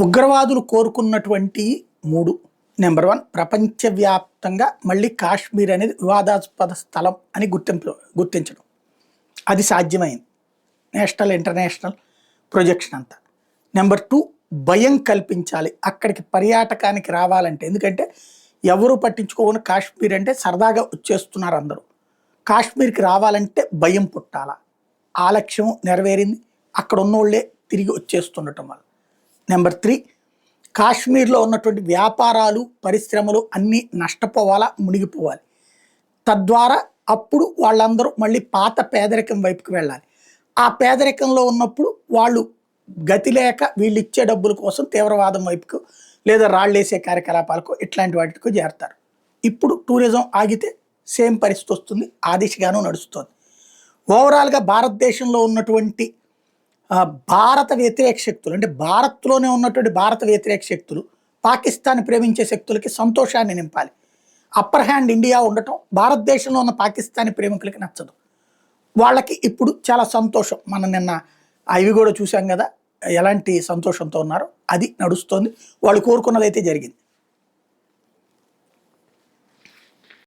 ఉగ్రవాదులు కోరుకున్నటువంటి 3. నెంబర్ 1, ప్రపంచవ్యాప్తంగా మళ్ళీ కాశ్మీర్ అనేది వివాదాస్పద స్థలం అని గుర్తించడం. అది సాధ్యమైంది. నేషనల్, ఇంటర్నేషనల్ ప్రొజెక్షన్ అంతా. నెంబర్ 2, భయం కల్పించాలి. అక్కడికి పర్యాటకానికి రావాలంటే, ఎందుకంటే ఎవరు పట్టించుకోని కాశ్మీర్ అంటే సరదాగా వచ్చేస్తున్నారు అందరూ. కాశ్మీర్కి రావాలంటే భయం పుట్టాల. ఆ లక్ష్యం నెరవేరింది. అక్కడ ఉన్నోళ్ళే తిరిగి వచ్చేస్తుండటం వల్ల. నెంబర్ 3, కాశ్మీర్లో ఉన్నటువంటి వ్యాపారాలు, పరిశ్రమలు అన్నీ నష్టపోవాలా, మునిగిపోవాలి. తద్వారా అప్పుడు వాళ్ళందరూ మళ్ళీ పాత పేదరికం వైపుకి వెళ్ళాలి. ఆ పేదరికంలో ఉన్నప్పుడు వాళ్ళు గతి లేక వీళ్ళు ఇచ్చే డబ్బుల కోసం తీవ్రవాదం వైపుకు లేదా రాళ్ళేసే కార్యకలాపాలకు ఇట్లాంటి వాటికి చేరతారు. ఇప్పుడు టూరిజం ఆగితే సేమ్ పరిస్థితి వస్తుంది. ఆ దిశగానూ నడుస్తుంది. ఓవరాల్గా భారతదేశంలో ఉన్నటువంటి భారత వ్యతిరేక శక్తులు, అంటే భారత్లోనే ఉన్నటువంటి భారత వ్యతిరేక శక్తులు పాకిస్తాన్ ప్రేమించే శక్తులకి సంతోషాన్ని నింపాలి. అప్పర్ హ్యాండ్ ఇండియా ఉండటం భారతదేశంలో ఉన్న పాకిస్తానీ ప్రేమికులకి నచ్చదు. వాళ్ళకి ఇప్పుడు చాలా సంతోషం. మనం నిన్న అవి కూడా చూసాం కదా, ఎలాంటి సంతోషంతో ఉన్నారో. అది నడుస్తోంది. వాళ్ళు కోరుకున్నదైతే జరిగింది.